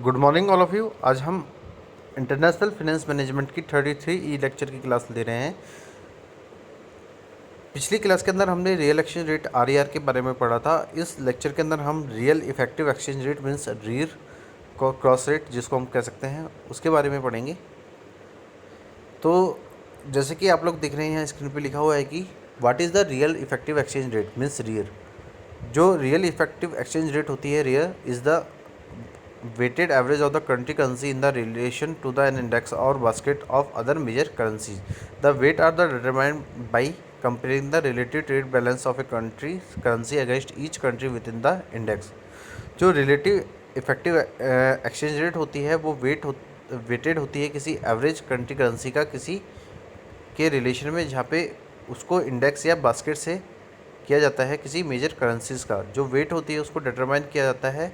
Good morning all of you. आज हम international finance management की 33 लेक्चर की क्लास ले रहे हैं। पिछली क्लास के अंदर हमने रियल एक्सचेंज रेट आर के बारे में पढ़ा था। इस लेक्चर के अंदर हम real effective exchange rate means REER को क्रॉस रेट जिसको हम कह सकते हैं उसके बारे में पढ़ेंगे। तो जैसे कि आप लोग देख रहे हैं स्क्रीन पे लिखा हुआ है कि what is the real effective exchange rate means rear. जो रियल इफेक्टिव एक्सचेंज रेट होती है rear is the weighted average of the country currency in the relation to the an index or basket of other major currencies. The weight are the determined by comparing the relative trade balance of a country's currency against each country within the index. जो relative effective exchange rate होती है वो weighted होती है किसी average country currency का किसी के रिलेशन में, जहाँ पे उसको इंडेक्स या बास्केट से किया जाता है किसी मेजर करेंसीज का। जो वेट होती है उसको डिटरमाइन किया जाता है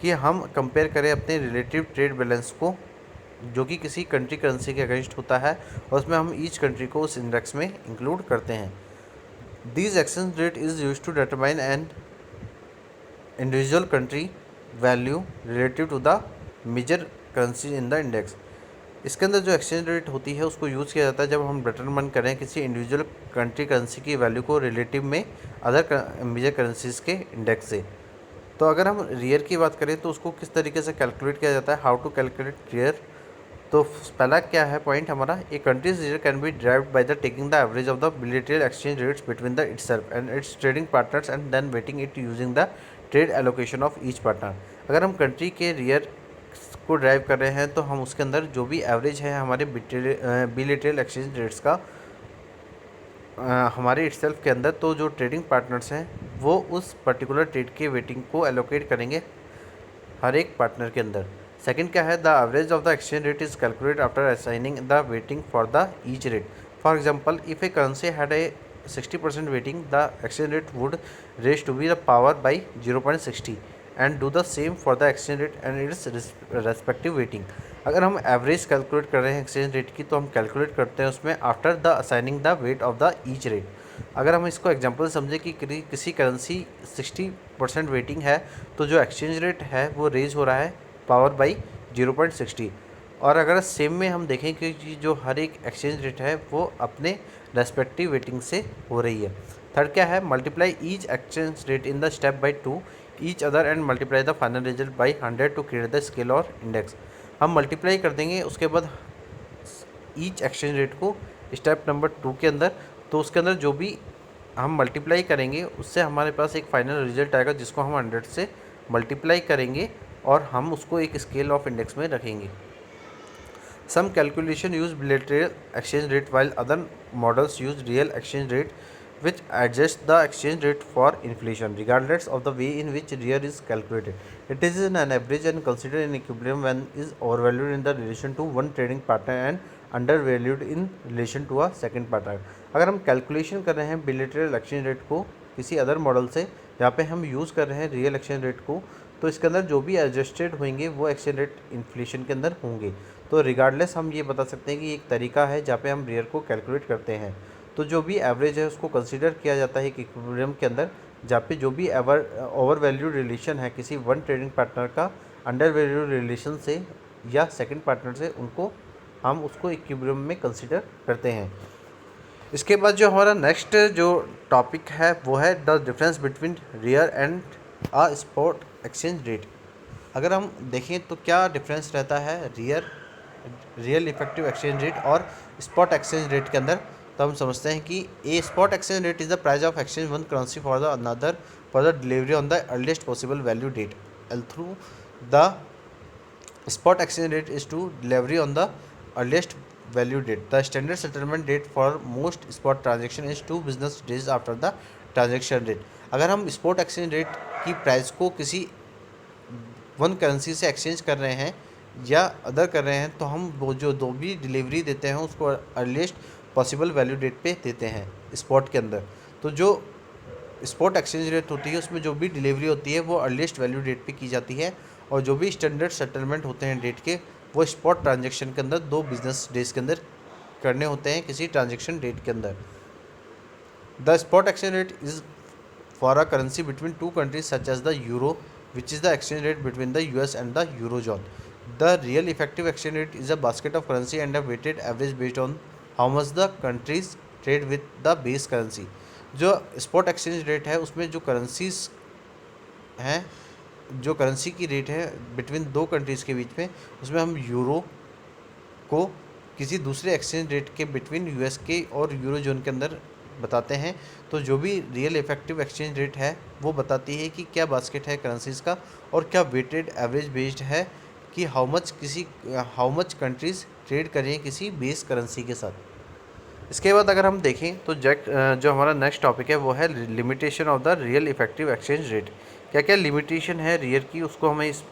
कि हम कंपेयर करें अपने रिलेटिव ट्रेड बैलेंस को जो कि किसी कंट्री करेंसी के अगेंस्ट होता है, और उसमें हम ईच कंट्री को उस इंडेक्स में इंक्लूड करते हैं। This exchange rate is use to determine an individual country value relative to the major currency in the index. इसके अंदर जो एक्सचेंज रेट होती है उसको यूज़ किया जाता है जब हम डिटरमाइन करें किसी इंडिविजुअल कंट्री करेंसी की वैल्यू को रिलेटिव में अदर मेजर करेंसीज के इंडेक्स से। तो अगर हम रियर की बात करें तो उसको किस तरीके से कैलकुलेट किया जाता है, हाउ टू कैलकुलेट रियर। तो पहला क्या है पॉइंट हमारा, a countries REER can be derived by the taking the average of the bilateral exchange rates between the itself and its trading partners and then weighting it using the trade allocation of each partner. अगर हम country के rear को drive कर रहे हैं तो हम उसके अंदर जो भी एवरेज है हमारे बिलेटरल एक्सचेंज रेट्स का हमारे इटसेल्फ के अंदर, तो जो ट्रेडिंग पार्टनर्स हैं वो उस पर्टिकुलर ट्रेड के वेटिंग को एलोकेट करेंगे हर एक पार्टनर के अंदर। सेकंड क्या है, the average of the exchange rate is calculate after assigning the weighting for the each rate. For example if a currency had a 60% weighting, the exchange rate would raise to be the power by 0.60 and do the same for the exchange rate and its respective weighting. अगर हम average calculate कर रहे हैं exchange rate की तो हम calculate करते हैं उसमें after the assigning the weight of the each rate. अगर हम इसको एग्जांपल समझें कि किसी करेंसी 60% वेटिंग है तो जो एक्सचेंज रेट है वो रेज हो रहा है पावर बाई 0.60। और अगर सेम में हम देखें कि जो हर एक एक्सचेंज रेट है वो अपने रेस्पेक्टिव वेटिंग से हो रही है। थर्ड क्या है, multiply each exchange rate in the step by 2 each other and multiply the final result by 100 to create the scale और इंडेक्स। हम मल्टीप्लाई कर देंगे उसके बाद ईच एक्सचेंज रेट को स्टेप नंबर 2 के अंदर, तो उसके अंदर जो भी हम मल्टीप्लाई करेंगे उससे हमारे पास एक फाइनल रिजल्ट आएगा जिसको हम 100 से मल्टीप्लाई करेंगे और हम उसको एक स्केल ऑफ इंडेक्स में रखेंगे। Some calculation use bilateral exchange rate while other models use real exchange rate which adjust the exchange rate for inflation regardless of the way in which real is calculated. It is an average and considered an equilibrium when is overvalued in the relation to one trading partner and undervalued in relation to a second partner. अगर हम calculation कर रहे हैं bilateral exchange rate को किसी other model से जहाँ पे हम यूज़ कर रहे हैं रियल एक्सचेंज रेट को, तो इसके अंदर जो भी एडजस्टेड होंगे वो एक्सचेंज रेट इन्फ्लेशन के अंदर होंगे। तो रिगार्डलेस हम ये बता सकते हैं कि एक तरीका है जहाँ पे हम रियर को कैलकुलेट करते हैं। तो जो भी एवरेज है उसको कंसीडर किया जाता है कि इक्विलिब्रियम के अंदर, जहाँ पे जो भी ओवर वैल्यूड रिलेशन है किसी वन ट्रेडिंग पार्टनर का अंडर वैल्यूड रिलेशन से या सेकंड पार्टनर से, उनको हम उसको इक्विलिब्रियम में कंसीडर करते हैं। इसके बाद जो हमारा नेक्स्ट जो टॉपिक है वो है the difference between REER and a spot exchange rate. अगर हम देखें तो क्या डिफरेंस रहता है रियल इफेक्टिव एक्सचेंज रेट और स्पॉट एक्सचेंज रेट के अंदर, तो हम समझते हैं कि a spot exchange rate is the price of exchange one currency for the another for the delivery on the earliest possible value date L through the spot exchange rate is to delivery on the earliest value date. The standard settlement date for most spot transaction is 2 business days after the transaction date. अगर हम spot exchange rate की price को किसी one currency से exchange कर रहे हैं या अदर कर रहे हैं तो हम वो जो दो भी डिलीवरी देते हैं उसको अर्लीस्ट पॉसिबल वैल्यू डेट पे देते हैं स्पॉट के अंदर। तो जो स्पॉट एक्सचेंज रेट होती है उसमें जो भी डिलीवरी होती है वो अर्लीस्ट वैल्यू डेट पे की जाती है, और जो भी स्टैंडर्ड सेटलमेंट होते हैं डेट के वो स्पॉट ट्रांजैक्शन के अंदर 2 बिजनेस डेज के अंदर करने होते हैं किसी ट्रांजैक्शन डेट के अंदर। The spot exchange rate is for a currency between 2 countries such as the euro, which is the exchange rate between the US and the Eurozone. The real effective exchange rate is a basket of currency and a weighted average based on how much the countries trade with the base currency. जो spot exchange rate है उसमें जो currencies हैं, जो currency की rate है between दो countries के बीच में, उसमें हम यूरो को किसी दूसरे एक्सचेंज रेट के बिटवीन यूएस के और यूरो जोन के अंदर बताते हैं। तो जो भी रियल इफेक्टिव एक्सचेंज रेट है वो बताती है कि क्या बास्केट है करेंसीज का और क्या वेटेड एवरेज बेस्ड है कि हाउ मच कंट्रीज़ ट्रेड करें किसी बेस करेंसी के साथ। इसके बाद अगर हम देखें तो जो हमारा नेक्स्ट टॉपिक है वो है limitation of the real effective exchange rate. क्या क्या लिमिटेशन है रियर की, उसको हमें इस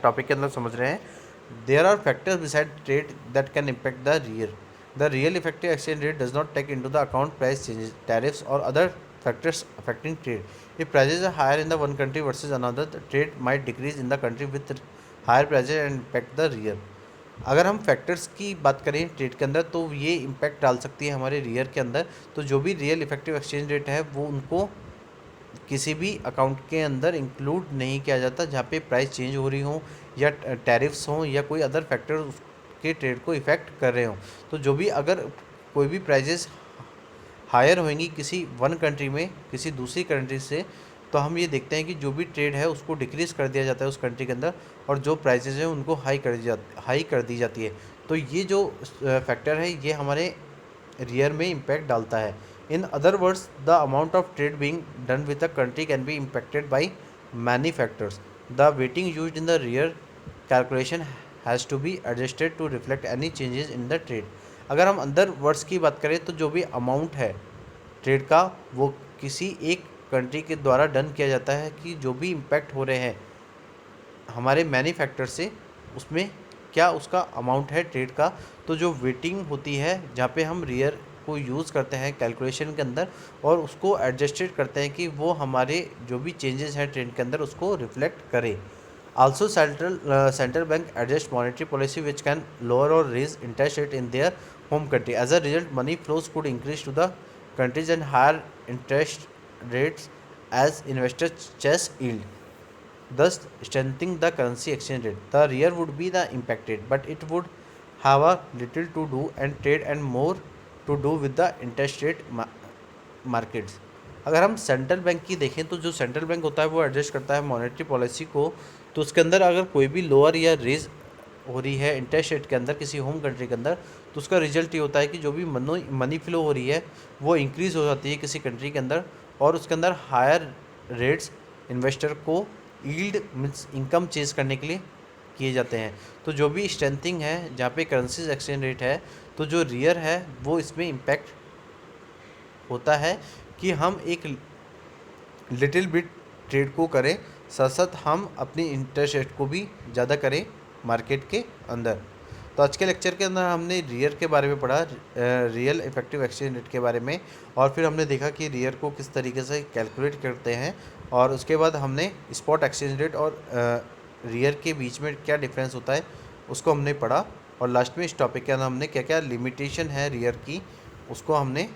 टॉपिक के अंदर समझ रहे हैं। There are factors beside trade that can impact the REER. The real effective exchange rate does not take into the account price changes, tariffs or other factors affecting trade. If prices are higher in the one country versus another, the trade might decrease in the country with higher prices and impact the rear. अगर हम factors की बात करें trade के अंदर तो ये impact डाल सकती है हमारे रियर के अंदर। तो जो भी रियल इफेक्टिव एक्सचेंज रेट है वो उनको किसी भी अकाउंट के अंदर इंक्लूड नहीं किया जाता जहाँ पे प्राइस चेंज हो रही हो या टैरिफ्स हों या कोई अदर फैक्टर उसके ट्रेड को इफ़ेक्ट कर रहे हों। तो जो भी अगर कोई भी प्राइजेस हायर होंगी किसी वन कंट्री में किसी दूसरी कंट्री से, तो हम ये देखते हैं कि जो भी ट्रेड है उसको डिक्रीज़ कर दिया जाता है उस कंट्री के अंदर और जो प्राइसेस हैं उनको हाई कर दी जाती है। तो ये जो फैक्टर है ये हमारे रियर में इम्पैक्ट डालता है। In other words the amount of trade being done with the country can be impacted by many factors. The weighting used in the REER calculation has to be adjusted to reflect any changes in the trade. अगर हम अंदर words की बात करें तो जो भी amount है ट्रेड का वो किसी एक कंट्री के द्वारा डन किया जाता है कि जो भी इम्पैक्ट हो रहे हैं हमारे मैन्युफैक्चर से उसमें क्या उसका अमाउंट है ट्रेड का। तो जो वेटिंग होती है जहाँ पे हम रियर को यूज़ करते हैं कैलकुलेशन के अंदर और उसको एडजस्टेड करते हैं कि वो हमारे जो भी चेंजेस हैं ट्रेड के अंदर उसको रिफ्लेक्ट करे। Also central bank adjust monetary policy which can lower or raise interest rate in their home country. As a result money flows could increase to the countries and higher interest rates as investors chase yield, thus strengthening the currency exchange rate. The rear would be the impacted, but it would have a little to do and trade and more to do with the interest rate markets. अगर हम central bank की देखें तो जो central bank होता है वो adjust करता है मॉनेटरी पॉलिसी को। तो उसके अंदर अगर कोई भी लोअर या रेज हो रही है इंटरेस्ट रेट के अंदर किसी होम कंट्री के अंदर तो उसका रिजल्ट ये होता है कि जो भी मनी फ्लो हो रही है वो इंक्रीज़ हो जाती है किसी कंट्री के अंदर और उसके अंदर हायर रेट्स इन्वेस्टर को यील्ड मीन्स इनकम चेज करने के लिए किए जाते हैं। तो जो भी स्ट्रेंथिंग है जहाँ पे करेंसीज एक्सचेंज रेट है तो जो रियर है वो इसमें इम्पैक्ट होता है कि हम एक लिटिल बिट ट्रेड को करें साथ साथ हम अपनी इंटरेस्ट रेट को भी ज़्यादा करें मार्केट के अंदर। तो आज के लेक्चर के अंदर हमने रियर के बारे में पढ़ा, रियल इफेक्टिव एक्सचेंज रेट के बारे में, और फिर हमने देखा कि रियर को किस तरीके से कैलकुलेट करते हैं और उसके बाद हमने स्पॉट एक्सचेंज रेट और रियर के बीच में क्या डिफरेंस होता है उसको हमने पढ़ा और लास्ट में इस टॉपिक के अंदर हमने क्या क्या लिमिटेशन है रियर की उसको हमने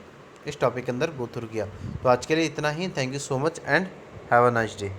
इस टॉपिक के अंदर गो थ्रू किया। तो आज के लिए इतना ही। Thank you so much and have a nice day.